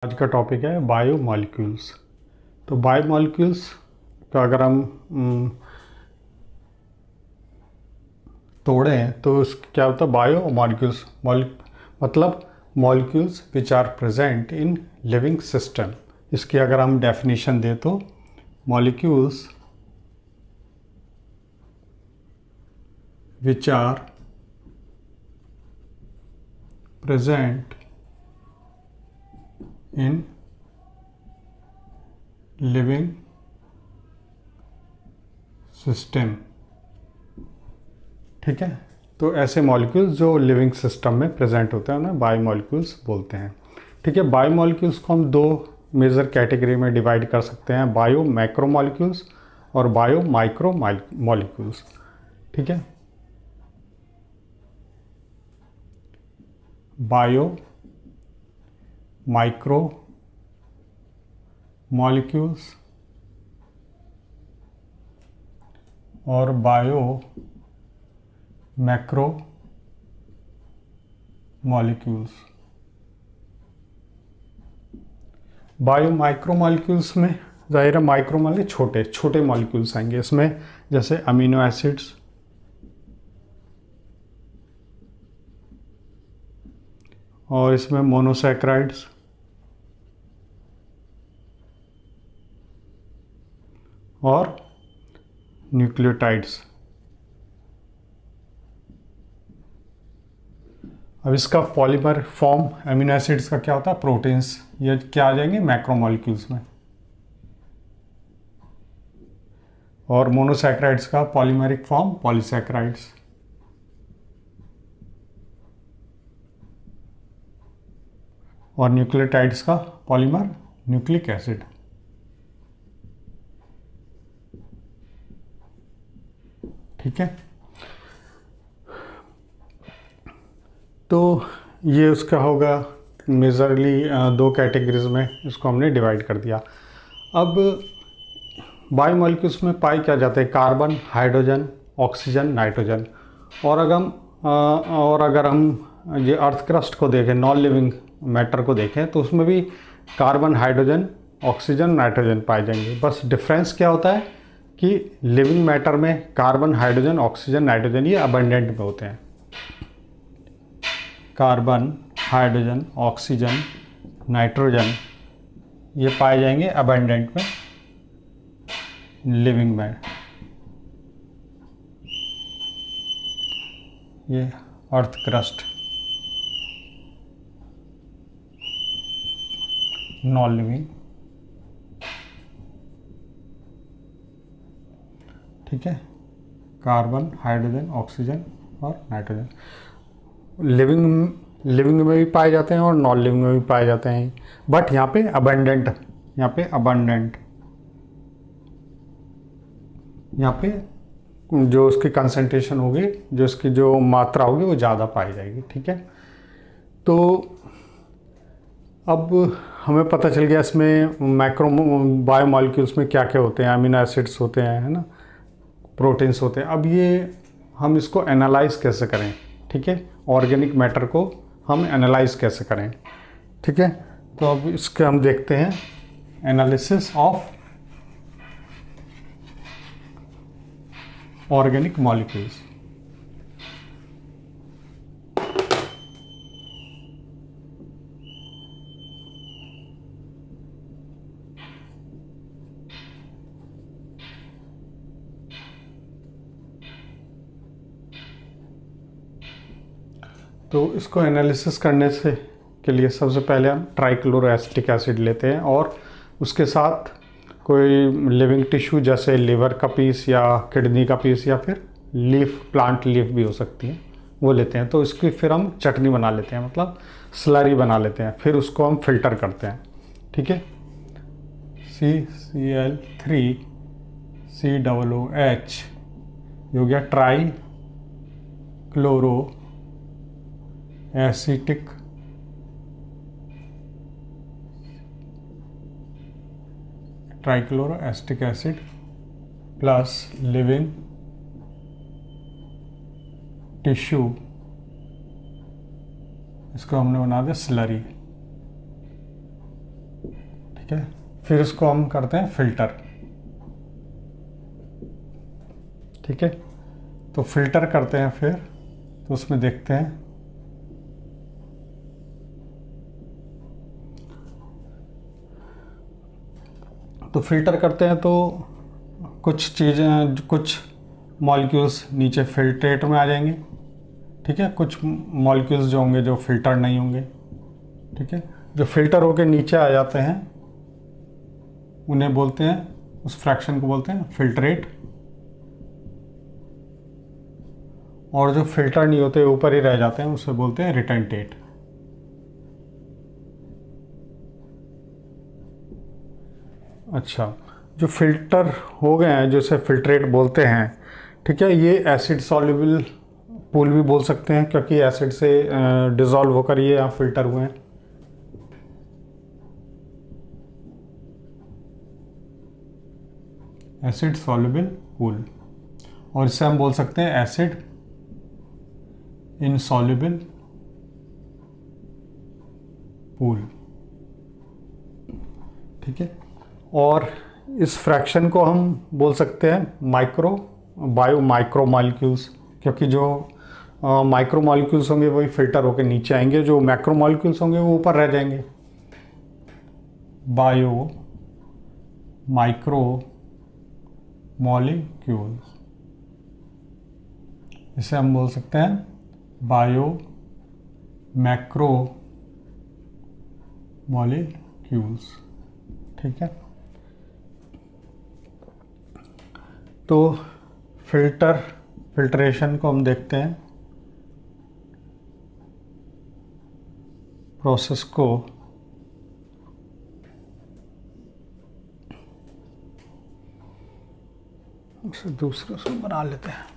आज का टॉपिक है बायोमॉलिक्यूल्स। तो बायोमॉलिक्यूल्स का अगर हम तोड़ें तो क्या होता है? बायोमॉलिक्यूल्स मतलब molecules which are present in living system. इसकी अगर हम डेफिनेशन दें तो molecules which are present in living system. ठीक है, तो ऐसे मॉलिक्यूल्स जो लिविंग सिस्टम में प्रेजेंट होते हैं ना बायोमॉलिक्यूल्स बोलते हैं। ठीक है, बायोमॉलिक्यूल्स को हम दो मेजर कैटेगरी में डिवाइड कर सकते हैं, बायो मैक्रोमॉलिक्यूल्स और बायो माइक्रो मॉलिक्यूल्स। ठीक है, बायो माइक्रो मॉलिक्यूल्स और bio macro molecules. Bio micro molecules में जाहिर है माइक्रो मालिक छोटे छोटे मॉलिक्यूल्स आएंगे इसमें, जैसे अमीनो एसिड्स और इसमें मोनोसैकेराइड्स और न्यूक्लियोटाइड्स। अब इसका पॉलीमर फॉर्म अमीनो एसिड्स का क्या होता है? प्रोटीन्स। ये क्या आ जाएंगे? मैक्रोमॉलिक्यूल्स में। और मोनोसैकेराइड्स का पॉलीमेरिक फॉर्म पॉलीसैकेराइड्स। और न्यूक्लियोटाइड्स का पॉलीमर न्यूक्लिक एसिड। ठीक है, तो ये उसका होगा मेजरली दो कैटेगरीज में इसको हमने डिवाइड कर दिया। अब बायोमॉलिक्यूल्स में पाए क्या जाते हैं? Carbon, hydrogen, oxygen, nitrogen. और अगर हम ये अर्थ क्रस्ट को देखें, नॉन लिविंग मैटर को देखें, तो उसमें भी कार्बन, हाइड्रोजन, ऑक्सीजन, नाइट्रोजन पाए जाएंगे। बस डिफरेंस क्या होता है कि लिविंग मैटर में कार्बन, हाइड्रोजन, ऑक्सीजन, नाइट्रोजन ये अबंडेंट में होते हैं। कार्बन, हाइड्रोजन, ऑक्सीजन, नाइट्रोजन ये पाए जाएंगे अबंडेंट में लिविंग में। ये अर्थ क्रस्ट नॉन लिविंग। ठीक है, कार्बन, हाइड्रोजन, ऑक्सीजन और नाइट्रोजन लिविंग में भी पाए जाते हैं और नॉन लिविंग में भी पाए जाते हैं। बट यहाँ पे अबंडेंट, यहाँ पे जो उसकी कंसंट्रेशन होगी, जो उसकी जो मात्रा होगी वो ज़्यादा पाई जाएगी। ठीक है, तो अब हमें पता चल गया इसमें मैक्रो बायोमॉलिक्यूल्स में क्या क्या होते हैं। अमीनो एसिड्स होते हैं, है ना, प्रोटीन्स होते हैं। अब ये हम इसको एनालाइज कैसे करें? ठीक है, ऑर्गेनिक मैटर को हम एनालाइज कैसे करें? ठीक है, तो अब इसके हम देखते हैं एनालिसिस ऑफ ऑर्गेनिक मॉलिक्यूल्स। तो इसको एनालिसिस करने से के लिए सबसे पहले हम ट्राइक्लोरोएसिटिक एसिड लेते हैं और उसके साथ कोई लिविंग टिश्यू जैसे लिवर का पीस या किडनी का पीस या फिर लीफ, प्लांट लीफ भी हो सकती है, वो लेते हैं। तो इसकी फिर हम चटनी बना लेते हैं, मतलब स्लरी बना लेते हैं। फिर उसको हम फिल्टर करते हैं। ठीक है, CCl3 COOH हो गया try chloro acetic trichloro acetic acid plus living tissue, इसको हमने बना दिया स्लरी। ठीक है। फिर इसको हम करते हैं फिल्टर। ठीक है, तो फिल्टर करते हैं फिर, तो उसमें देखते हैं तो फिल्टर करते हैं तो कुछ चीज़ें, कुछ मॉलिक्यूल्स नीचे फिल्ट्रेट में आ जाएंगे। ठीक है, कुछ मॉलिक्यूल्स जो होंगे जो फिल्टर नहीं होंगे। ठीक है, जो फिल्टर होके नीचे आ जाते हैं उन्हें बोलते हैं, उस फ्रैक्शन को बोलते हैं फिल्ट्रेट। और जो फिल्टर नहीं होते ऊपर ही रह जाते हैं उसे बोलते हैं रिटेंटेट। अच्छा, जो फिल्टर हो गए हैं, जैसे फिल्ट्रेट बोलते हैं, ठीक है, ये एसिड सॉल्युबल पूल भी बोल सकते हैं क्योंकि एसिड से डिज़ोल्व होकर ये यहाँ फिल्टर हुए हैं। एसिड सॉल्युबल पूल, और इसे हम बोल सकते हैं एसिड इनसॉल्युबल पूल। ठीक है, और इस फ्रैक्शन को हम बोल सकते हैं माइक्रो मॉलिक्यूल्स, क्योंकि जो माइक्रो मॉलिक्यूल्स होंगे वही फिल्टर होकर नीचे आएंगे, जो मैक्रो मॉलिक्यूल्स होंगे वो ऊपर रह जाएंगे। बायो माइक्रो मॉलिक्यूल्स, इसे हम बोल सकते हैं बायो मैक्रो मॉलिक्यूल्स। ठीक है, तो फिल्ट्रेशन को हम देखते हैं, प्रोसेस को उसे दूसरे से बना लेते हैं।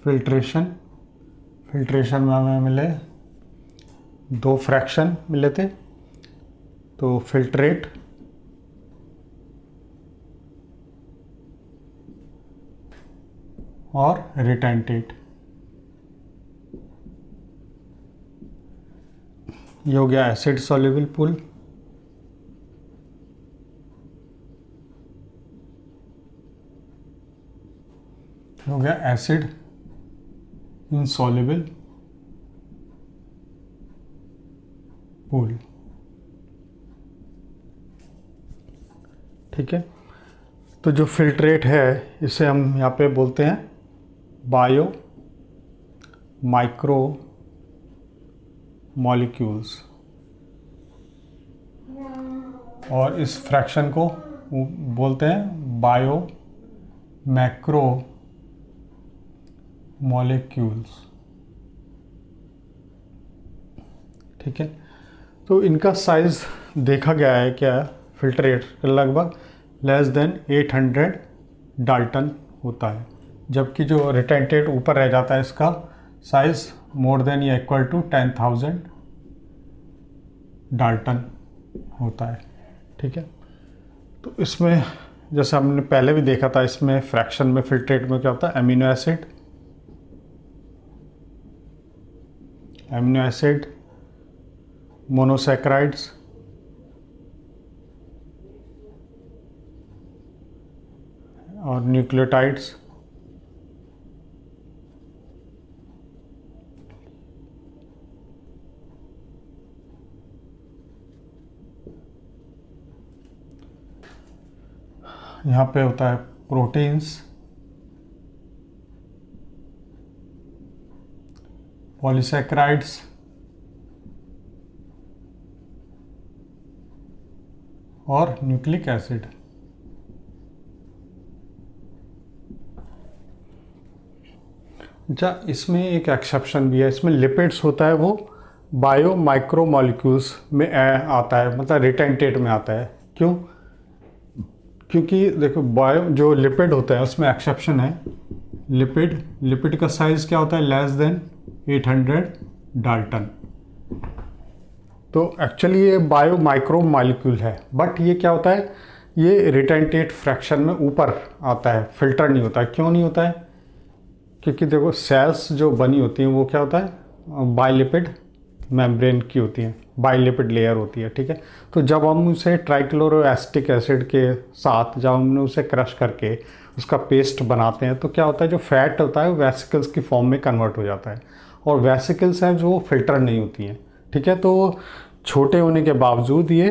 फिल्ट्रेशन में हमें मिले दो फ्रैक्शन मिले थे, तो फिल्ट्रेट और रिटेंटेट। ये हो गया एसिड सॉल्युबल पूल। हो गया एसिड इनसॉल्युबल पूल। ठीक है, तो जो फिल्ट्रेट है इसे हम यहाँ पे बोलते हैं बायो माइक्रो मॉलिक्यूल्स, और इस फ्रैक्शन को बोलते हैं बायो मैक्रो मॉलिक्यूल्स। ठीक है, तो इनका साइज देखा गया है क्या, फिल्ट्रेट लगभग लेस देन 800 डाल्टन होता है, जबकि जो रिटेंटेट ऊपर रह जाता है इसका साइज मोर देन या इक्वल टू 10,000 डाल्टन होता है। ठीक है, तो इसमें जैसे हमने पहले भी देखा था, इसमें फ्रैक्शन में फिल्ट्रेट में क्या होता है, अमीनो एसिड मोनोसैकेराइड्स और न्यूक्लियोटाइड्स। यहाँ पे होता है प्रोटीन्स, पॉलीसैकेराइड्स और न्यूक्लिक एसिड। अच्छा, इसमें एक एक्सेप्शन भी है, इसमें लिपिड्स होता है, वो बायो माइक्रो मॉलिक्यूल्स में आता है, मतलब रिटेंटेट में आता है। क्यों? क्योंकि देखो बायो जो लिपिड होता है उसमें एक्सेप्शन है, लिपिड का साइज क्या होता है, लेस देन 800 डाल्टन। तो एक्चुअली ये बायो माइक्रो मॉलिक्यूल है, बट ये क्या होता है, ये रिटेंटेट फ्रैक्शन में ऊपर आता है, फिल्टर नहीं होता है। क्यों नहीं होता है? क्योंकि देखो सेल्स जो बनी होती हैं वो क्या होता है, बाइलिपिड मेम्ब्रेन की होती हैं, बाइलिपिड लेयर होती है, ठीक है। तो जब हम उसे ट्राइक्लोरोएसिटिक एसिड के साथ जब हमने उसे क्रश करके उसका पेस्ट बनाते हैं तो क्या होता है, जो फैट होता है वो वेसिकल्स की फॉर्म में कन्वर्ट हो जाता है, और वेसिकल्स हैं जो फिल्टर नहीं होती हैं, ठीक है। तो छोटे होने के बावजूद ये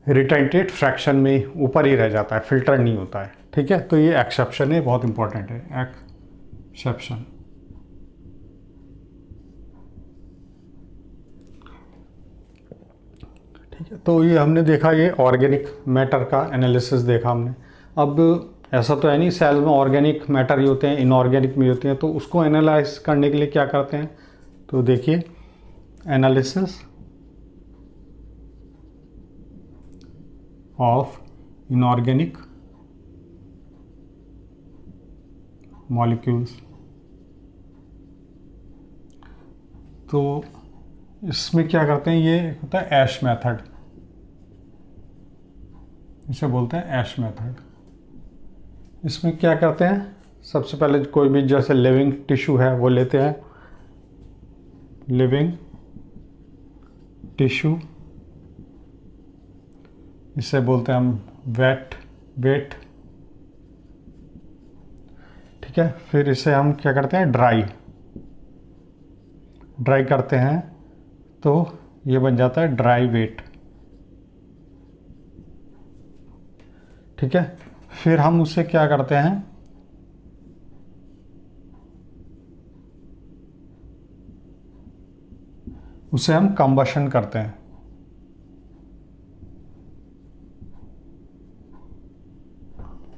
रिटेंटेड फ्रैक्शन में ऊपर ही रह जाता है, फिल्टर नहीं होता है, ठीक है। तो ये एक्सेप्शन है, बहुत इंपॉर्टेंट है, एक्सेप्शन। ठीक है, तो ये हमने देखा, ये ऑर्गेनिक मैटर का एनालिसिस देखा हमने। अब ऐसा तो है नहीं सेल में ऑर्गेनिक मैटर ही होते हैं, इनऑर्गेनिक भी होते हैं, तो उसको एनालाइज करने के लिए क्या करते हैं, तो देखिए एनालिसिस ऑफ इनऑर्गेनिक मॉलिक्यूल्स। तो इसमें क्या करते हैं, ये होता है ऐश मेथड, इसे बोलते हैं ऐश मेथड। इसमें क्या करते हैं, सबसे पहले कोई भी जैसे लिविंग टिश्यू है वो लेते हैं, लिविंग टिश्यू, इसे बोलते हैं हम वेट, ठीक है। फिर इसे हम क्या करते हैं, ड्राई करते हैं, तो ये बन जाता है ड्राई वेट, ठीक है। फिर हम उसे क्या करते हैं, उसे हम कंबशन करते हैं,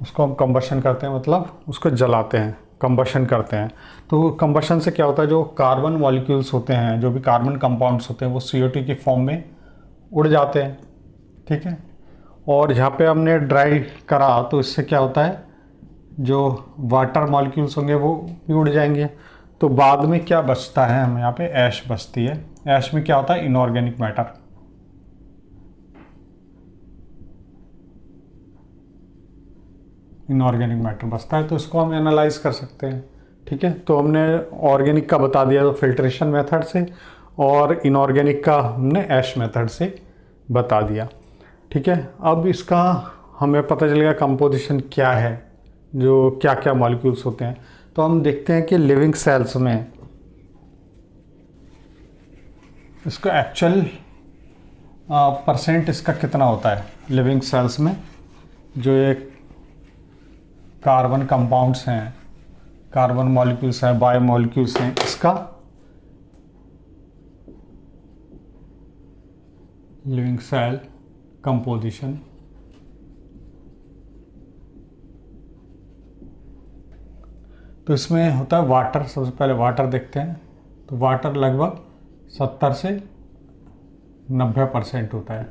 उसको हम कंबशन करते हैं, मतलब उसको जलाते हैं, कंबशन करते हैं। तो कंबशन से क्या होता है, जो कार्बन मॉलिक्यूल्स होते हैं, जो भी कार्बन कंपाउंड्स होते हैं, वो CO2 की फॉर्म में उड़ जाते हैं, ठीक है। और यहाँ पे हमने ड्राई करा तो इससे क्या होता है, जो वाटर मॉलिक्यूल्स होंगे वो भी उड़ जाएंगे। तो बाद में क्या बचता है, हमें यहाँ पे ऐश बचती है। ऐश में क्या होता है, इनऑर्गेनिक मैटर, इनऑर्गेनिक मैटर बचता है, तो इसको हम एनालाइज कर सकते हैं, ठीक है। तो हमने ऑर्गेनिक का बता दिया तो फिल्ट्रेशन मेथड से, और इनऑर्गेनिक का हमने ऐश मेथड से बता दिया, ठीक है। अब इसका हमें पता चल गया कंपोजिशन क्या है, जो क्या क्या मॉलिक्यूल्स होते हैं। तो हम देखते हैं कि लिविंग सेल्स में इसका एक्चुअल परसेंट इसका कितना होता है। लिविंग सेल्स में जो ये कार्बन कंपाउंड्स हैं, कार्बन मॉलिक्यूल्स हैं, बायो मॉलिक्यूल्स हैं, इसका लिविंग सेल कंपोजिशन, तो इसमें होता है वाटर। सबसे पहले वाटर देखते हैं, तो वाटर लगभग 70 से 90% होता है,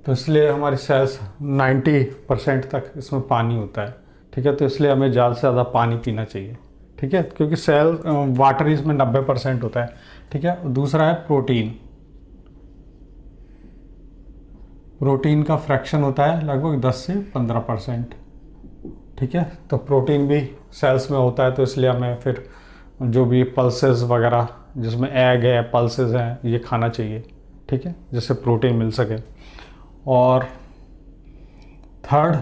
तो इसलिए हमारी सेल्स 90% तक इसमें पानी होता है, ठीक है। तो इसलिए हमें ज़्यादा से ज़्यादा पानी पीना चाहिए, ठीक है, क्योंकि सेल वाटर इसमें 90% होता है, ठीक है। दूसरा है प्रोटीन, प्रोटीन का फ्रैक्शन होता है लगभग 10 से 15%, ठीक है। तो प्रोटीन भी सेल्स में होता है, तो इसलिए हमें फिर जो भी पल्सेस वगैरह जिसमें एग है, पल्सेस हैं, ये खाना चाहिए, ठीक है, जिससे प्रोटीन मिल सके। और थर्ड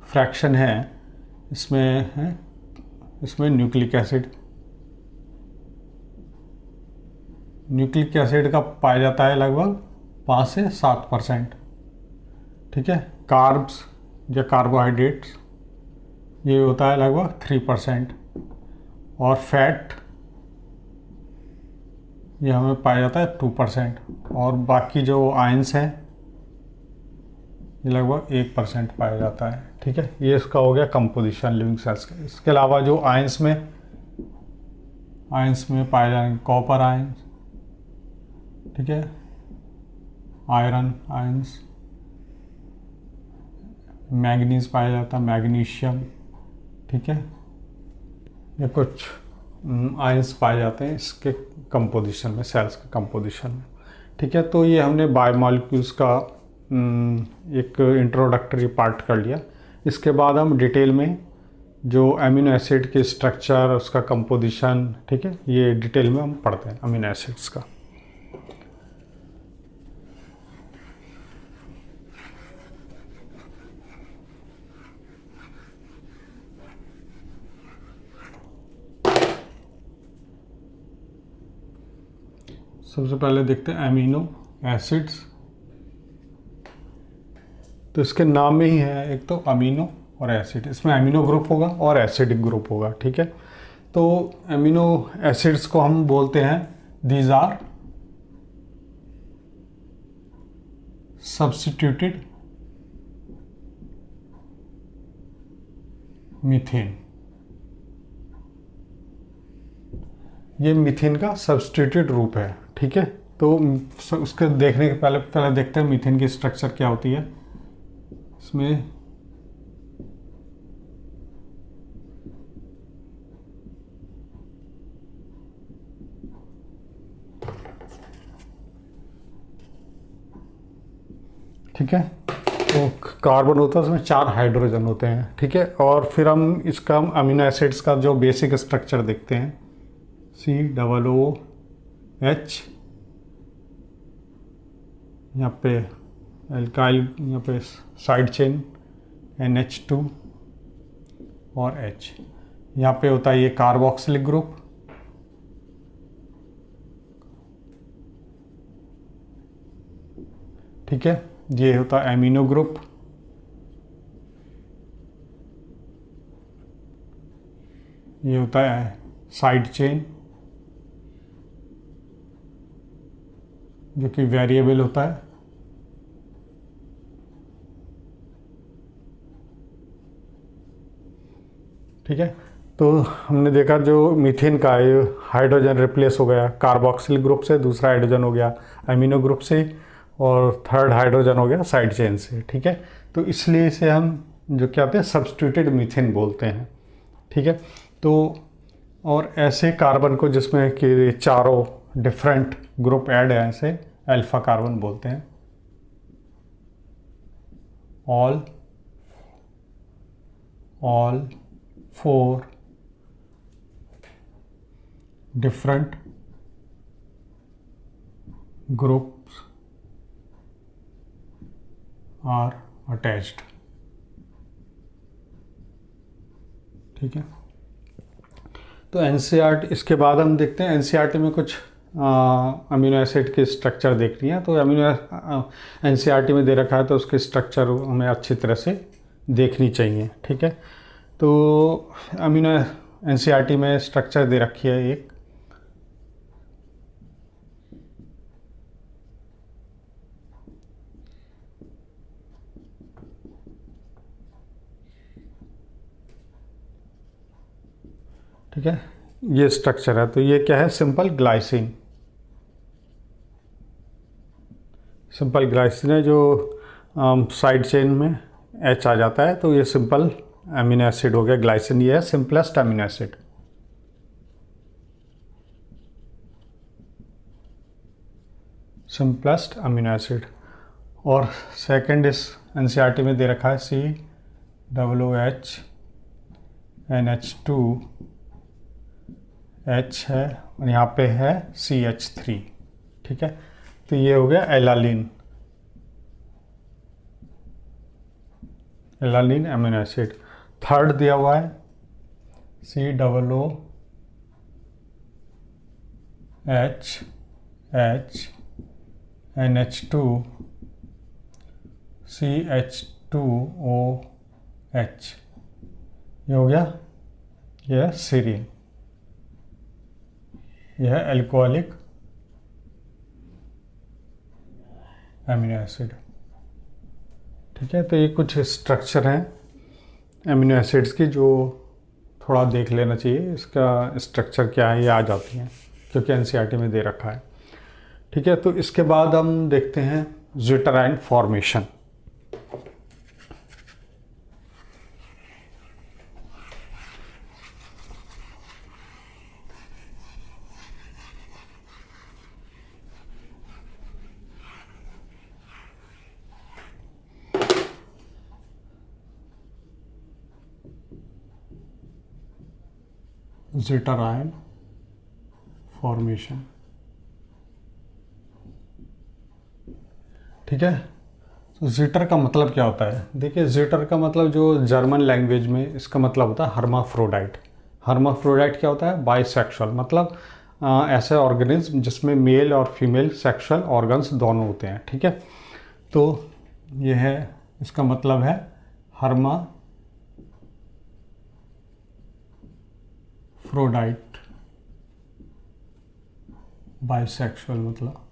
फ्रैक्शन है इसमें न्यूक्लिक एसिड, न्यूक्लिक एसिड का पाया जाता है लगभग 5 से 7%, ठीक है। कार्ब्स या कार्बोहाइड्रेट्स ये होता है लगभग 3%, और फैट ये हमें पाया जाता है 2%, और बाकी जो आयंस हैं ये लगभग 1% पाया जाता है, ठीक है। ये इसका हो गया कंपोजिशन लिविंग सेल्स का। इसके अलावा जो आयंस में पाए जाएंगे कॉपर आयंस, ठीक है, आयरन आयंस, मैग्नीज पाया जाता है, मैग्नीशियम, ठीक है। ये कुछ आयंस पाए जाते हैं इसके कंपोजिशन में, सेल्स के कंपोजिशन में, ठीक है, तो ये हमने बायोमॉलिक्यूल्स का एक इंट्रोडक्टरी पार्ट कर लिया। इसके बाद हम डिटेल में जो अमीनो एसिड के स्ट्रक्चर, उसका कंपोजिशन, ठीक है, ये डिटेल में हम पढ़ते हैं अमीनो एसिड्स का। सबसे पहले देखते हैं अमीनो एसिड्स। तो इसके नाम में ही है, एक तो अमीनो और एसिड। इसमें अमीनो ग्रुप होगा और एसिडिक ग्रुप होगा, ठीक है। तो अमीनो एसिड्स को हम बोलते हैं दीज आर सब्स्टिट्यूटेड मीथेन। ये मीथेन का सब्स्टिट्यूट रूप है, ठीक है। तो उसके देखने के पहले देखते हैं मीथेन की स्ट्रक्चर क्या होती है। इसमें ठीक है, तो कार्बन होता है, उसमें 4 हाइड्रोजन होते हैं, ठीक है। और फिर हम इसका अमीनो एसिड्स का जो बेसिक स्ट्रक्चर देखते हैं, COOH, यहाँ पे एल्काइल, यहाँ पे साइड चेन NH2 और H। यहाँ पे होता है ये कार्बोक्सिलिक ग्रुप, ठीक है। ये होता है एमिनो ग्रुप, ये होता है साइड चेन जो कि वेरिएबल होता है, ठीक है। तो हमने देखा जो मीथेन का है, हाइड्रोजन रिप्लेस हो गया कार्बोक्सिल ग्रुप से, दूसरा हाइड्रोजन हो गया अमीनो ग्रुप से, और थर्ड हाइड्रोजन हो गया साइड चेन से, ठीक है। तो इसलिए इसे हम जो क्या होते हैं सब्स्टिट्यूटेड मीथेन बोलते हैं, ठीक है। तो और ऐसे कार्बन को जिसमें कि चारों डिफरेंट ग्रुप ऐड है, ऐसे अल्फा कार्बन बोलते हैं। All 4 different groups are attached, ठीक है। तो एनसीईआरटी, इसके बाद हम देखते हैं एनसीईआरटी में कुछ अमीनो एसिड के स्ट्रक्चर देखनी है। तो अमीनो एनसीईआरटी में दे रखा है, तो उसके स्ट्रक्चर हमें अच्छी तरह से देखनी चाहिए, ठीक है। तो अमीनो एनसीईआरटी में स्ट्रक्चर दे रखी है एक, ठीक है, ये स्ट्रक्चर है। तो ये क्या है, सिंपल ग्लाइसिन। सिंपल ग्लाइसिन है जो साइड चेन में H आ जाता है, तो ये सिंपल अमीनो एसिड हो गया ग्लाइसिन। ये है simplest amino acid. Simplest amino acid. और सेकंड इस एनसीईआरटी में दे रखा है COOH NH2 H है, और यहाँ पे है CH3, ठीक है। तो ये हो गया एलालिन, एलालिन अमीनो एसिड। थर्ड दिया हुआ है COOH NH2 CH2OH, ये हो गया, ये है सीरीन, यह है एल्कोहलिक अमीनो एसिड, ठीक है। तो ये कुछ स्ट्रक्चर हैं अमीनो एसिड्स की जो थोड़ा देख लेना चाहिए, इसका स्ट्रक्चर क्या है ये आ जाती हैं क्योंकि एनसीईआरटी में दे रखा है, ठीक है। तो इसके बाद हम देखते हैं zwitterion formation. Zwitter ion formation. ठीक है, तो ज़िटर का मतलब क्या होता है? देखिए, ज़िटर का मतलब जो जर्मन लैंग्वेज में इसका मतलब होता है हर्माफ्रोडाइट। हर्माफ्रोडाइट क्या होता है? बाइसेक्सुअल, मतलब ऐसे ऑर्गेनिज्म जिसमें मेल और फीमेल सेक्सुअल ऑर्गन्स दोनों होते हैं। ठीक है, तो ये है, इसका मतलब है हर्माफ्रोडाइट, बाइसेक्सुअल मतलब।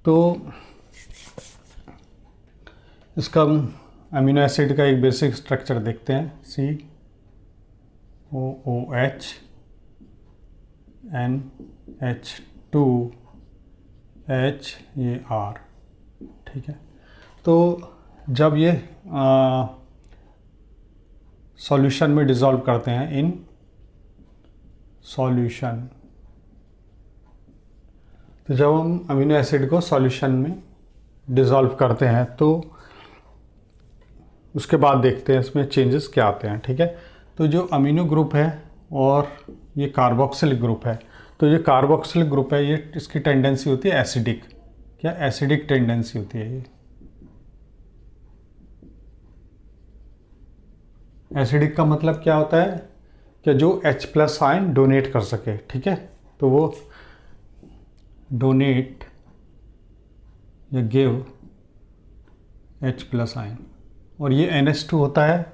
तो इसका अमीनो एसिड का एक बेसिक स्ट्रक्चर देखते हैं। COOH NH2HAR। ठीक है, तो जब ये सॉल्यूशन में डिसॉल्व करते हैं, इन सॉल्यूशन, तो जब हम अमीनो एसिड को सॉल्यूशन में डिसॉल्व करते हैं तो उसके बाद देखते हैं इसमें चेंजेस क्या आते हैं। ठीक है, तो जो अमीनो ग्रुप है और ये कार्बोक्सिलिक ग्रुप है, तो ये कार्बोक्सिलिक ग्रुप है, ये इसकी टेंडेंसी होती है एसिडिक। क्या एसिडिक टेंडेंसी होती है ये? एसिडिक का मतलब क्या होता है? कि जो H+ आयन डोनेट कर सके। ठीक है, तो वो डोनेट या गिव H+ आयन। और ये NH2 होता है,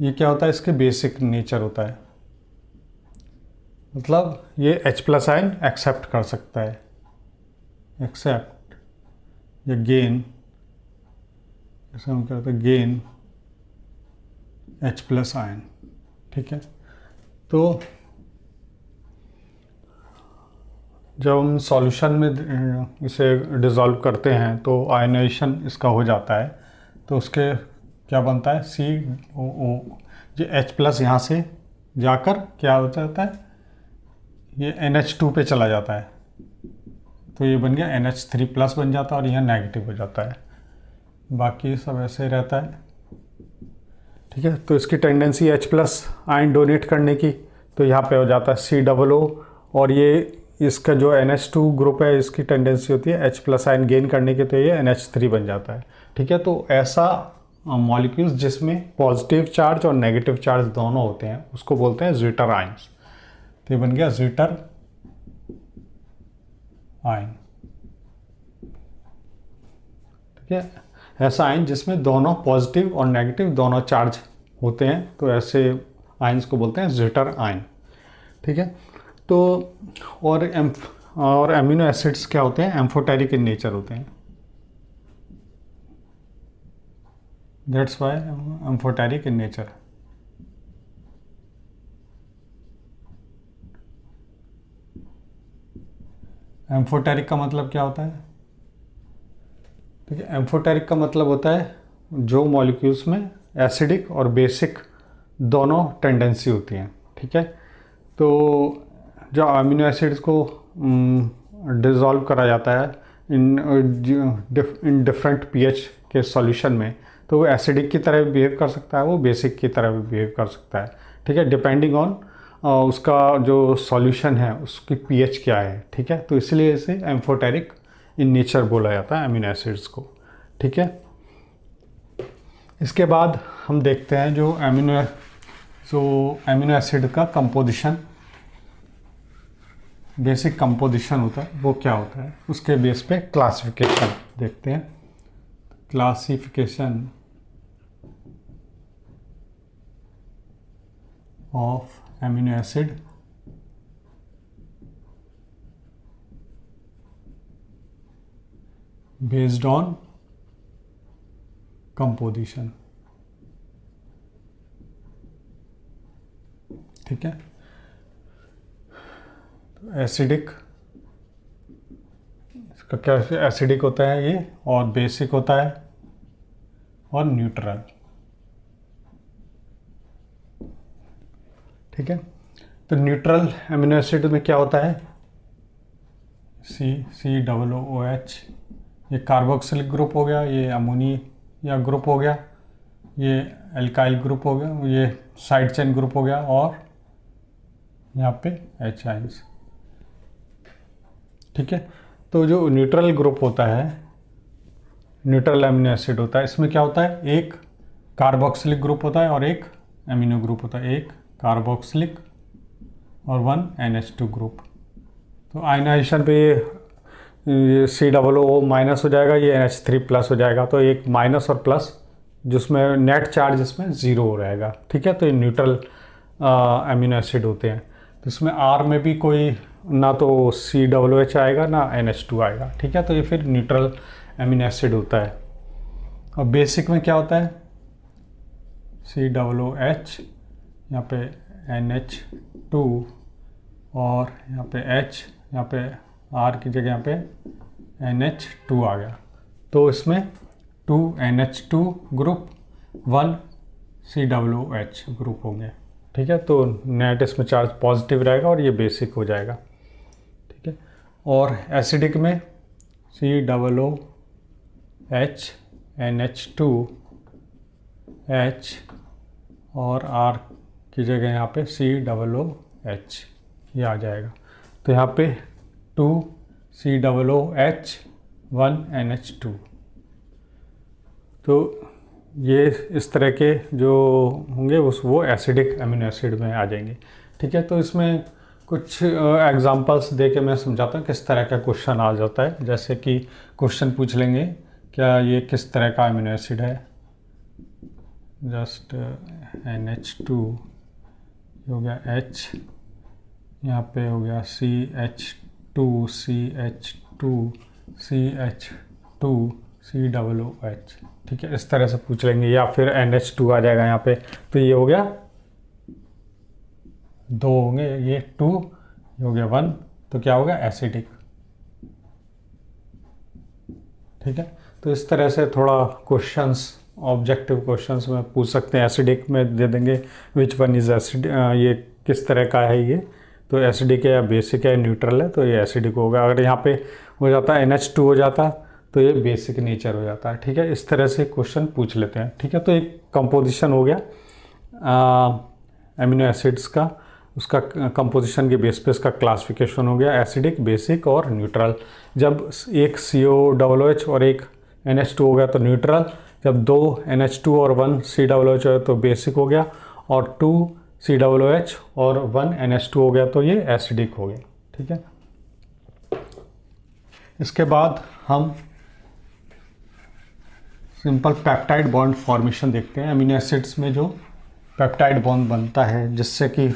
ये क्या होता है? इसके बेसिक नेचर होता है, मतलब ये H+ आयन एक्सेप्ट कर सकता है, एक्सेप्ट या गेन, जैसे हम कहते हैं गेन H+ आयन। ठीक है, तो जब हम सॉल्यूशन में इसे डिज़ोल्व करते हैं तो आयनाइजेशन इसका हो जाता है, तो उसके क्या बनता है? COO, ये H+ यहाँ से जाकर क्या हो जाता है? ये NH2 पे चला जाता है, तो ये बन गया NH3+ बन जाता है और यह नेगेटिव हो जाता है। बाकी सब ऐसे रहता है। ठीक है, तो इसकी टेंडेंसी H+ आयन डोनेट करने की, तो यहाँ पे हो जाता है COO। और ये इसका जो NH2 ग्रुप है, इसकी टेंडेंसी होती है H+ आयन गेन करने की, तो ये NH3 बन जाता है। ठीक है, तो ऐसा मॉलिक्यूल्स जिसमें पॉजिटिव चार्ज और नेगेटिव चार्ज दोनों होते हैं उसको बोलते हैं ज़िटर आयन्स। तो ये बन गया ज़िटर आयन। ठीक है, ऐसा आयन जिसमें दोनों पॉजिटिव और नेगेटिव दोनों चार्ज होते हैं, तो ऐसे आयन्स को बोलते हैं ज़िटर आयन। ठीक है, तो और एमिनो एसिड्स क्या होते हैं? एम्फोटेरिक इन नेचर होते हैं, that's why amphoteric in nature. Amphoteric का मतलब क्या होता है? ठीक है, एम्फोटेरिक का मतलब होता है जो मॉलिक्यूल्स में एसिडिक और बेसिक दोनों टेंडेंसी होती हैं। ठीक है, तो जो अमीनो एसिड्स को डिज़ोल्व करा जाता है इन डिफरेंट पीएच के सॉल्यूशन में, तो वो एसिडिक की तरह भी बिहेव कर सकता है, वो बेसिक की तरह भी बिहेव कर सकता है। ठीक है, डिपेंडिंग ऑन उसका जो सॉल्यूशन है उसकी पीएच क्या है। ठीक है, तो इसलिए इसे एम्फोटेरिक इन नेचर बोला जाता है अमीनो एसिड्स को। ठीक है, इसके बाद हम देखते हैं जो अमीनो एसिड का कंपोजिशन, बेसिक कंपोजिशन होता है वो क्या होता है, उसके बेस पे क्लासिफिकेशन देखते हैं। Classification of amino acid based on composition. ठीक है, एसिडिक, इसका क्या एसिडिक होता है ये, और बेसिक होता है और न्यूट्रल। ठीक है, तो न्यूट्रल अमीनो एसिड में क्या होता है? COOH, ये कार्बोक्सिलिक ग्रुप हो गया, ये अमोनी या ग्रुप हो गया, ये एल्काइल ग्रुप हो गया, ये साइड चेन ग्रुप हो गया, और यहाँ पे H आइंस। ठीक है, तो जो न्यूट्रल ग्रुप होता है, न्यूट्रल एमिनो एसिड होता है, इसमें क्या होता है, एक कार्बोक्सिलिक ग्रुप होता है और एक एमिनो ग्रुप होता है, एक कार्बोक्सिलिक और वन NH2 ग्रुप। तो आयनाइजेशन पे ये COO माइनस हो जाएगा, ये NH3 प्लस हो जाएगा, तो एक माइनस और प्लस जिसमें नेट चार्ज इसमें ज़ीरो हो रहेगा। ठीक है, तो ये न्यूट्रल एमिनो एसिड होते हैं। तो इसमें R में भी कोई ना तो COOH आएगा ना NH2 आएगा। ठीक है, तो ये फिर न्यूट्रल एमिनो एसिड होता है। और बेसिक में क्या होता है, COOH, यहाँ पे NH2 और यहाँ पे H, यहाँ पे R की जगह यहाँ पे NH2 आ गया। तो इसमें 2 NH2 ग्रुप, 1 COOH ग्रुप हो गया। ठीक है, तो नेट इसमें चार्ज पॉजिटिव रहेगा और ये बेसिक हो जाएगा। ठीक है, और एसिडिक में COOH NH2 H और R की जगह यहाँ पे COOH ये आ जाएगा। तो यहाँ पे 2 COOH 1 NH2। तो ये इस तरह के जो होंगे वो एसिडिक अमीनो एसिड में आ जाएंगे। ठीक है, तो इसमें कुछ एग्जांपल्स दे के मैं समझाता हूँ किस तरह का क्वेश्चन आ जाता है। जैसे कि क्वेश्चन पूछ लेंगे, क्या ये किस तरह का अमीनो एसिड है, जस्ट NH2 हो गया H, यहाँ पे हो गया CH2 CH2 CH2 COOH। ठीक है, इस तरह से पूछ लेंगे, या फिर NH2 आ जाएगा यहाँ पे, तो ये हो गया 2 होंगे, ये 2, ये हो गया 1, तो क्या होगा, एसिडिक। ठीक है, तो इस तरह से थोड़ा क्वेश्चंस, ऑब्जेक्टिव क्वेश्चंस में पूछ सकते हैं। एसिडिक में दे देंगे विच वन इज एसिड, ये किस तरह का है, ये तो एसिडिक है या बेसिक है, न्यूट्रल है, तो ये एसिडिक होगा। अगर यहाँ पे हो जाता है NH2 हो जाता तो ये बेसिक नेचर हो जाता है। ठीक है, इस तरह से क्वेश्चन पूछ लेते हैं। ठीक है, तो एक कंपोजिशन हो गया एमिनो एसिड्स का, उसका कंपोजिशन के बेस पे इसका क्लासिफिकेशन हो गया, एसिडिक, बेसिक और न्यूट्रल। जब एक COOH और एक NH2 हो गया तो न्यूट्रल, जब 2 NH2 और 1 COOH है तो बेसिक हो गया, और 2 COOH और 1 NH2 हो गया तो ये एसिडिक हो गया। ठीक है, इसके बाद हम सिंपल पेप्टाइड बॉन्ड फॉर्मेशन देखते हैं। अमीनो एसिड्स में जो पेप्टाइड बॉन्ड बनता है जिससे कि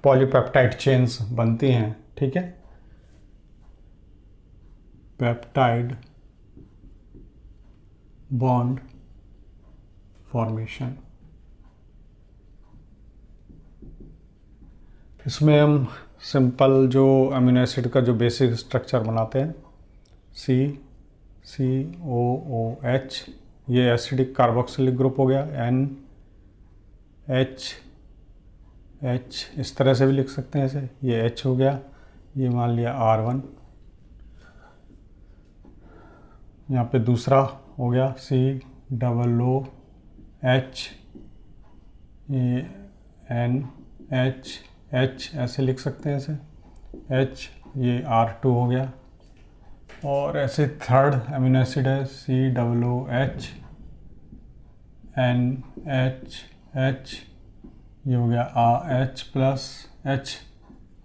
पॉलीपेप्टाइड चेन्स बनती हैं। ठीक है, पेप्टाइड बॉन्ड फॉर्मेशन, इसमें हम सिंपल जो अमीनो एसिड का जो बेसिक स्ट्रक्चर बनाते हैं, COOH, ये एसिडिक कार्बोक्सिलिक ग्रुप हो गया, NH, इस तरह से भी लिख सकते हैं ऐसे, ये H हो गया, ये मान लिया R1, यहाँ पे दूसरा हो गया COOH, ये NH, ऐसे लिख सकते हैं ऐसे, H, ये R2 हो गया। और ऐसे थर्ड अमीनो एसिड है COOH NH, ये हो गया H प्लस H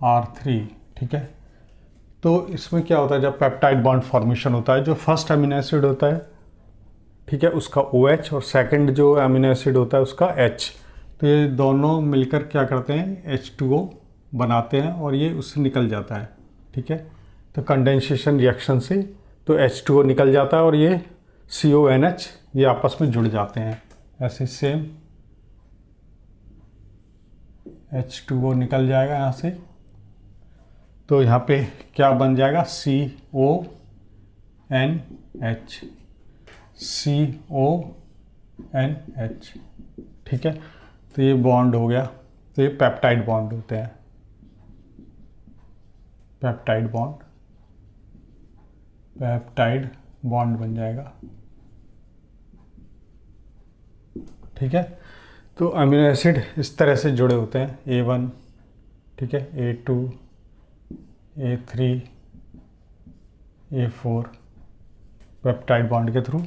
R3। ठीक है, तो इसमें क्या होता है, जब पेप्टाइड बॉन्ड फॉर्मेशन होता है, जो फर्स्ट अमीनो एसिड होता है, ठीक है, उसका OH, और सेकंड जो अमीनो एसिड होता है उसका H, तो ये दोनों मिलकर क्या करते हैं, H2O बनाते हैं और ये उससे निकल जाता है। ठीक है, तो कंडेंसेशन रिएक्शन से तो H2O निकल जाता है और ये CONH ये आपस में जुड़ जाते हैं, ऐसे सेम H2O निकल जाएगा यहाँ से, तो यहाँ पे क्या बन जाएगा, CONH, CONH। ठीक है, तो ये बॉन्ड हो गया, तो ये पेप्टाइड बॉन्ड होते हैं, पेप्टाइड बॉन्ड बन जाएगा। ठीक है। तो अमीनो एसिड इस तरह से जुड़े होते हैं, A1, ठीक है, A2, A3, A4 peptide bond के थ्रू।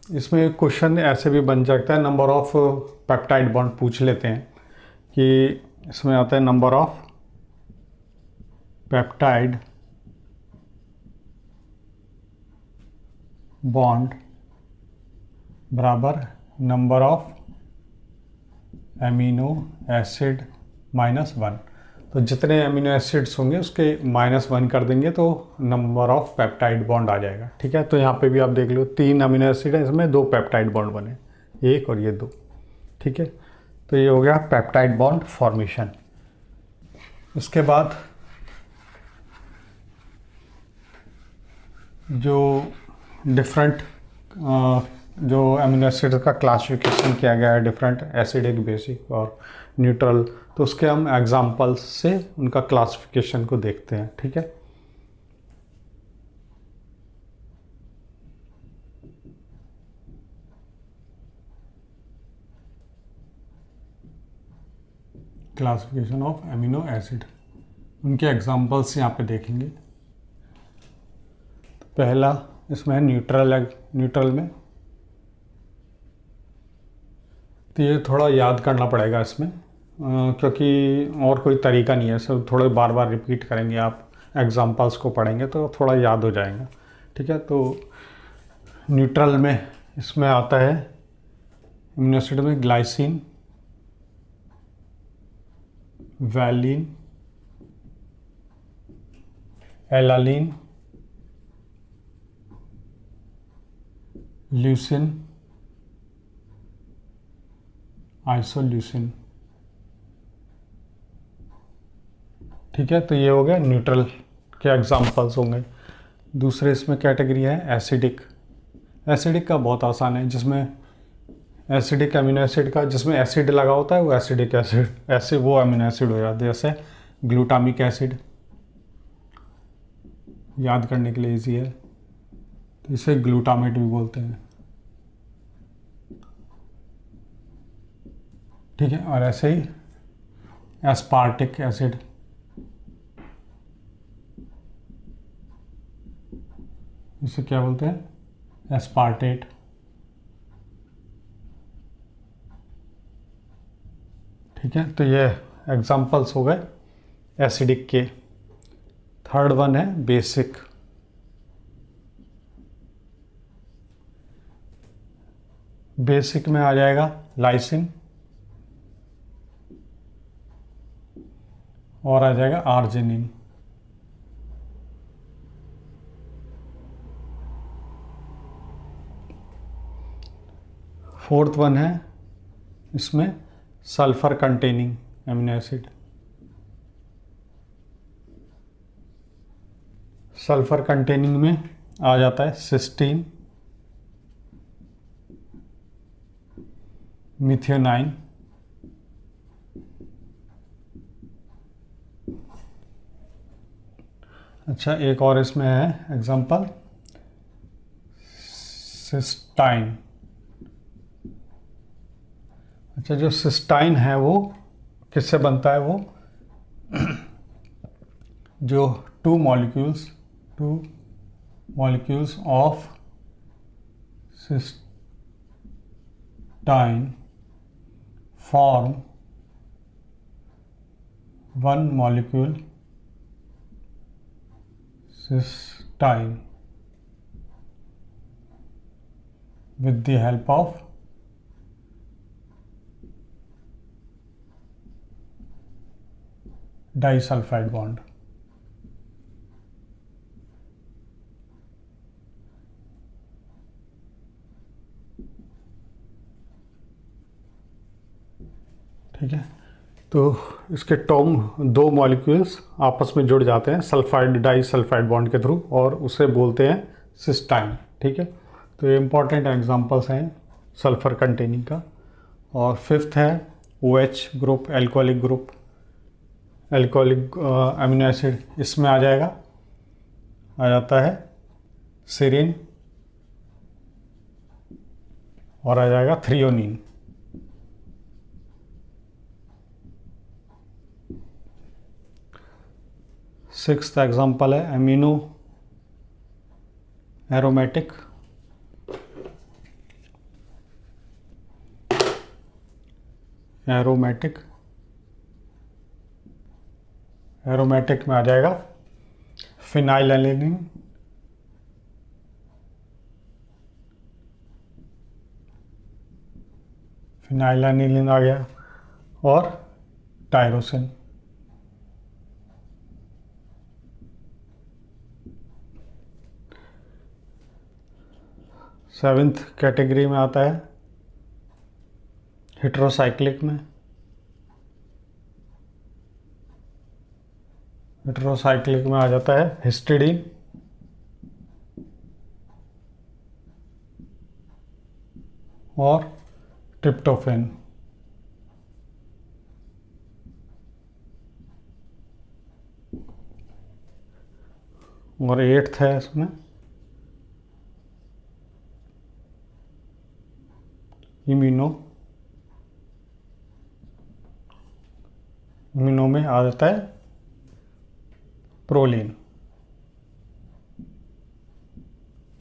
इसमें क्वेश्चन ऐसे भी बन सकता है, नंबर ऑफ पेप्टाइड बॉन्ड पूछ लेते हैं कि इसमें आता है नंबर ऑफ पेप्टाइड बॉन्ड बराबर नंबर ऑफ एमिनो एसिड -1। तो जितने अमीनो एसिड्स होंगे उसके -1 कर देंगे तो नंबर ऑफ पेप्टाइड बॉन्ड आ जाएगा। ठीक है, तो यहाँ पे भी आप देख लो 3 अमीनो एसिड है, इसमें 2 पेप्टाइड बॉन्ड बने, 1 और ये 2। ठीक है, तो ये हो गया पेप्टाइड बॉन्ड फॉर्मेशन। उसके बाद जो डिफरेंट जो अमीनो एसिड का क्लासिफिकेशन किया गया है, डिफरेंट एसिडिक, बेसिक और न्यूट्रल, तो उसके हम एग्जांपल्स से उनका क्लासिफिकेशन को देखते हैं। ठीक है, क्लासिफिकेशन ऑफ अमीनो एसिड, उनके एग्जांपल्स यहाँ पे देखेंगे। तो पहला इसमें है न्यूट्रल में, तो ये थोड़ा याद करना पड़ेगा इसमें, क्योंकि और कोई तरीका नहीं है, सब थोड़े बार बार रिपीट करेंगे आप, एग्जांपल्स को पढ़ेंगे तो थोड़ा याद हो जाएगा। ठीक है, तो न्यूट्रल में इसमें आता है अमीनो एसिड में ग्लाइसिन, वैलिन, एलालीन, ल्यूसिन, आइसोल्यूसिन। ठीक है, तो ये हो गया न्यूट्रल के एग्जांपल्स होंगे। दूसरे इसमें कैटेगरी है एसिडिक। एसिडिक का बहुत आसान है, जिसमें एसिडिक अमीनो एसिड का जिसमें एसिड लगा होता है वो एसिडिक एसिड, ऐसे वो अमीनो एसिड हो जाते हैं। जैसे ग्लूटामिक एसिड, याद करने के लिए इजी है, तो इसे ग्लूटामेट भी बोलते हैं। ठीक है, और ऐसे ही एस्पार्टिक एसिड, इसे क्या बोलते हैं, एस्पार्टेट। ठीक है, तो ये एग्जांपल्स हो गए एसिडिक के। थर्ड वन है बेसिक। बेसिक में आ जाएगा लाइसिन और आ जाएगा आर्जिनिन। फोर्थ वन है इसमें sulphur containing amino acid. Sulphur containing में आ जाता है सिस्टीन, मिथियोनाइन, अच्छा एक और इसमें है एग्जांपल सिस्टाइन। अच्छा, जो सिस्टाइन है वो किससे बनता है, वो जो two molecules of cysteine form one molecule cysteine with the help of disulfide bond। ठीक है, तो इसके दो मॉलिक्यूल्स आपस में जुड़ जाते हैं सल्फाइड डाइसल्फाइड बॉन्ड के थ्रू और उसे बोलते हैं सिस्टाइन। ठीक है, तो ये इंपॉर्टेंट एग्जांपल्स हैं सल्फर कंटेनिंग का। और फिफ्थ है OH group, alcoholic amino acid. इसमें आ जाएगा आ जाता है सेरीन और आ जाएगा थ्रियोनिन। सिक्स्थ एग्जाम्पल है एमिनो एरोमेटिक। एरोमेटिक में आ जाएगा फिनाइलएलेनिन, आ गया, और टायरोसिन। सेवेंथ कैटेगरी में आता है हेटेरोसाइक्लिक में। हेटेरोसाइक्लिक में आ जाता है हिस्टिडीन और ट्रिप्टोफैन। और एट्थ है इसमें इम्यूनो में आ जाता है प्रोलीन।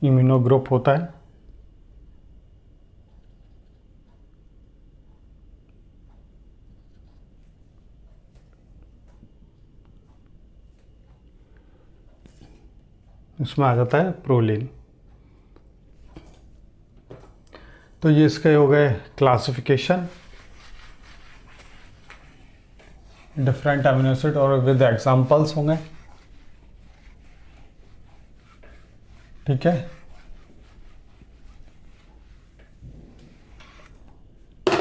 इम्यूनो ग्रुप होता है। इसमें आ जाता है प्रोलीन। तो ये इसके हो गए क्लासिफिकेशन डिफरेंट अमीनो एसिड और विद एग्जांपल्स होंगे। ठीक है।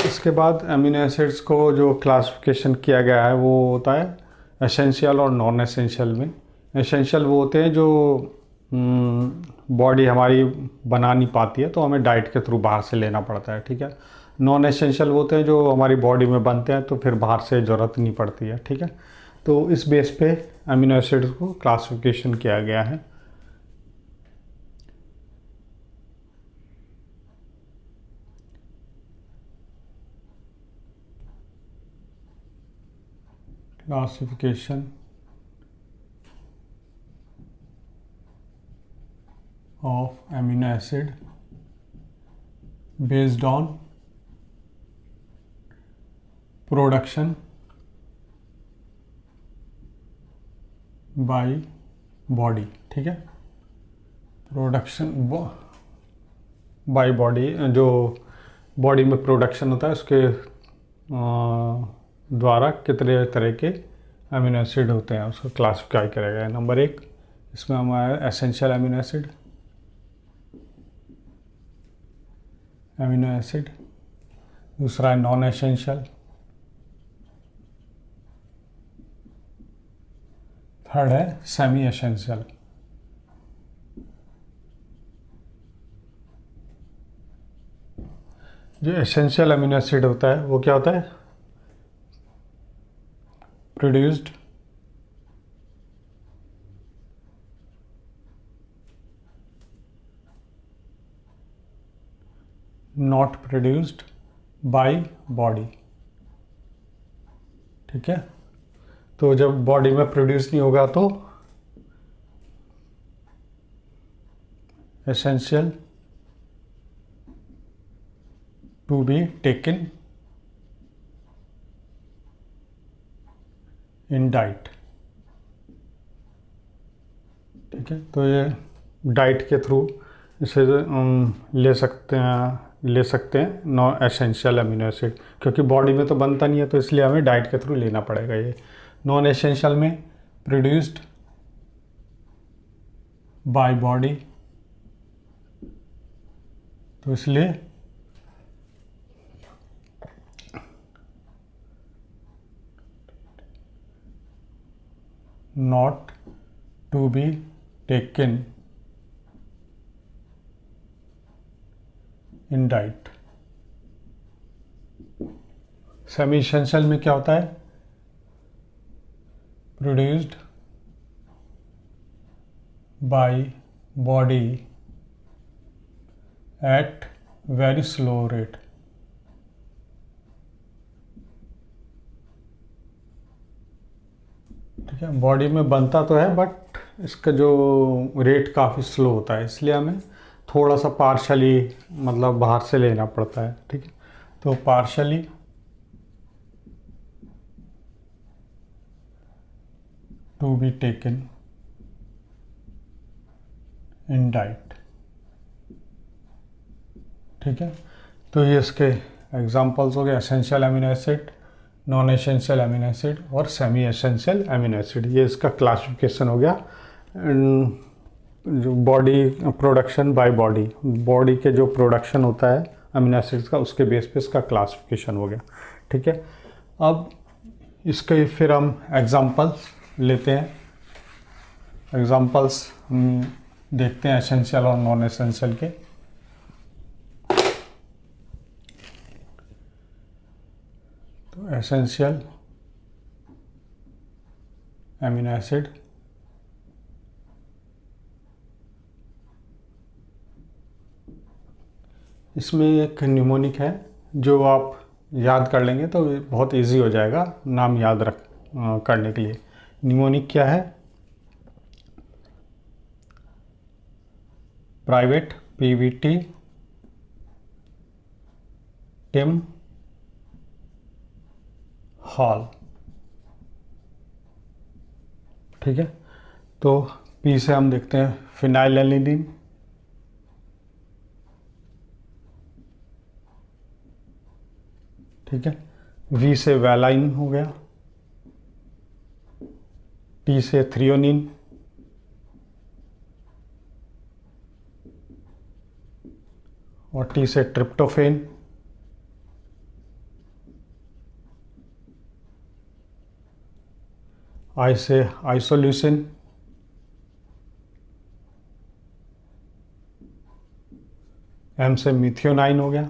इसके बाद अमीनो एसिड्स को जो क्लासिफिकेशन किया गया है वो होता है एसेंशियल और नॉन एसेंशियल में। एसेंशियल वो होते हैं जो बॉडी हमारी बना नहीं पाती है, तो हमें डाइट के थ्रू बाहर से लेना पड़ता है। ठीक है। नॉन एसेंशियल होते हैं जो हमारी बॉडी में बनते हैं, तो फिर बाहर से ज़रूरत नहीं पड़ती है। ठीक है। तो इस बेस पे अमीनो एसिड्स को क्लासिफिकेशन किया गया है। Classification of amino acid based on production by body। ठीक है। प्रोडक्शन बाय बॉडी, जो बॉडी में प्रोडक्शन होता है उसके द्वारा कितने तरह के अमीनो एसिड होते हैं उसको क्लासिफाई करा गया है। नंबर 1 इसमें हमारा एसेंशियल अमीनो एसिड। दूसरा है नॉन एसेंशियल। थर्ड है सेमी एसेंशियल। जो एसेंशियल अमीनो एसिड होता है वो क्या होता है? Produced not produced by body. ठीक है। तो जब बॉडी में प्रोड्यूस नहीं होगा तो essential to be taken in diet. ठीक है। तो ये डाइट के थ्रू इसे ले सकते हैं नॉन एसेंशियल अमीनो एसिड, क्योंकि बॉडी में तो बनता नहीं है, तो इसलिए हमें डाइट के थ्रू लेना पड़ेगा। ये नॉन एसेंशियल में प्रोड्यूस्ड बाय बॉडी, तो इसलिए not to be taken in diet. Semi essential में क्या होता है? Produced by body at very slow rate. ठीक है, बॉडी में बनता तो है बट इसका जो रेट काफ़ी स्लो होता है, इसलिए हमें थोड़ा सा पार्शली मतलब बाहर से लेना पड़ता है। ठीक है, तो partially to be taken in diet. ठीक है, तो ये इसके एग्जांपल्स हो गए, essential amino acid, non essential amino acid और सेमी एसेंशियल अमीनो एसिड। ये इसका क्लासिफिकेशन हो गया। जो body production by body, body के जो प्रोडक्शन होता है अमीनो एसिड्स का, उसके बेस पे इसका क्लासिफिकेशन हो गया। ठीक है, अब इसके फिर हम एग्जांपल्स लेते हैं। एग्जांपल्स देखते हैं एसेंशियल और नॉन एसेंशियल के। तो एसेंशियल अमीनो एसिड, इसमें एक न्यूमोनिक है जो आप याद कर लेंगे तो बहुत इजी हो जाएगा नाम याद करने के लिए। न्यूमोनिक क्या है? Private PVT Tim Hall. ठीक है, तो पी से हम देखते हैं फिनाइलएलिनीन, ठीक है, वी से वैलाइन हो गया, टी से थ्रियोनिन, और टी से ट्रिप्टोफेन, आई से आइसोल्यूसिन, एम से मिथियोनाइन हो गया,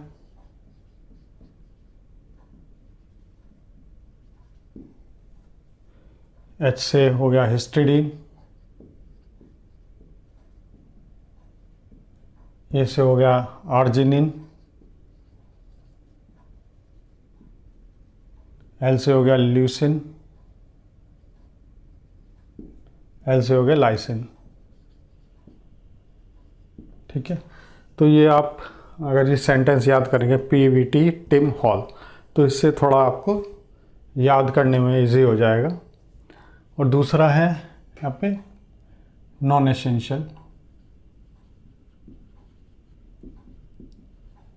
एच से हो गया हिस्टिडीन, ए से हो गया आर्जिनिन, एल से हो गया ल्यूसिन, एल से हो गया लाइसिन। ठीक है, तो ये आप अगर ये सेंटेंस याद करेंगे पीवीटी टिम हॉल, तो इससे थोड़ा आपको याद करने में इजी हो जाएगा। और दूसरा है यहाँ पे नॉन एसेंशियल।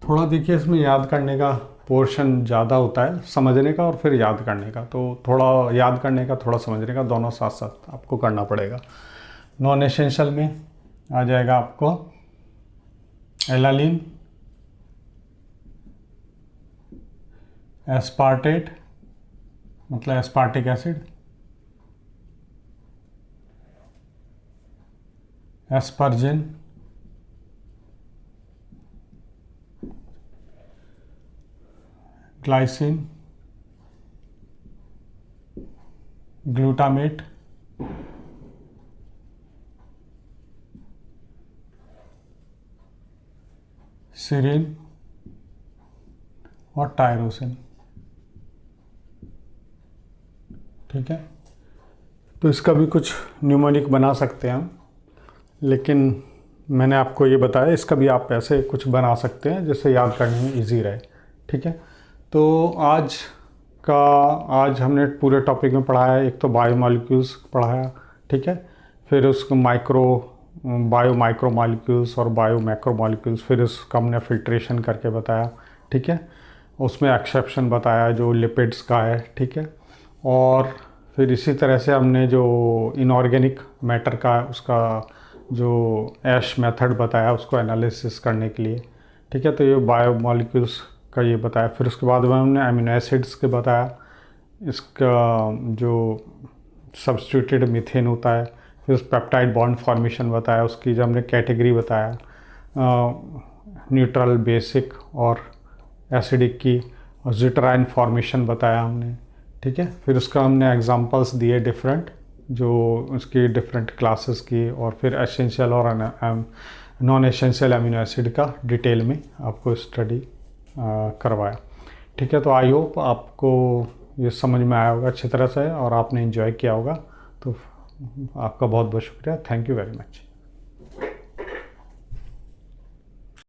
थोड़ा देखिए इसमें याद करने का पोर्शन ज़्यादा होता है, समझने का और फिर याद करने का, तो थोड़ा याद करने का थोड़ा समझने का, दोनों साथ साथ आपको करना पड़ेगा। नॉन एसेंशियल में आ जाएगा आपको एलालीन, एस्पार्टेट मतलब aspartic acid, asparagine, glycine, glutamate, serine और टायरोसिन। ठीक है, तो इसका भी कुछ न्यूमोनिक बना सकते हैं हम, लेकिन मैंने आपको ये बताया, इसका भी आप ऐसे कुछ बना सकते हैं जिससे याद करने में इजी रहे। ठीक है, तो आज हमने पूरे टॉपिक में पढ़ाया, एक तो बायोमॉलिक्यूल्स पढ़ाया, ठीक है, फिर उसको बायो माइक्रो मॉलिक्यूल्स और बायो मैक्रो मॉलिक्यूल्स, फिर उसका हमने फिल्ट्रेशन करके बताया। ठीक है, उसमें एक्सेप्शन बताया जो लिपिड्स का है। ठीक है, और फिर इसी तरह से हमने जो इनऑर्गेनिक मैटर का उसका जो ऐश मेथड बताया उसको एनालिसिस करने के लिए। ठीक है, तो ये बायो मॉलिक्यूल्स का ये बताया। फिर उसके बाद में हमने अमीनो एसिड्स के बताया, इसका जो सब्स्टिट्यूटेड मीथेन होता है, फिर उस पेप्टाइड बॉन्ड फॉर्मेशन बताया, उसकी जो हमने कैटेगरी बताया, न्यूट्रल, बेसिक और एसिडिक की, और ज़िटराइन फॉर्मेशन बताया हमने। ठीक है, फिर उसका हमने एग्जांपल्स दिए डिफरेंट जो उसकी डिफरेंट क्लासेस की, और फिर एसेंशियल और नॉन एसेंशियल अमीनो एसिड का डिटेल में आपको स्टडी करवाया। ठीक है, तो आई होप आपको ये समझ में आया होगा अच्छी तरह से और आपने एंजॉय किया होगा। तो आपका बहुत बहुत शुक्रिया। Thank you very much.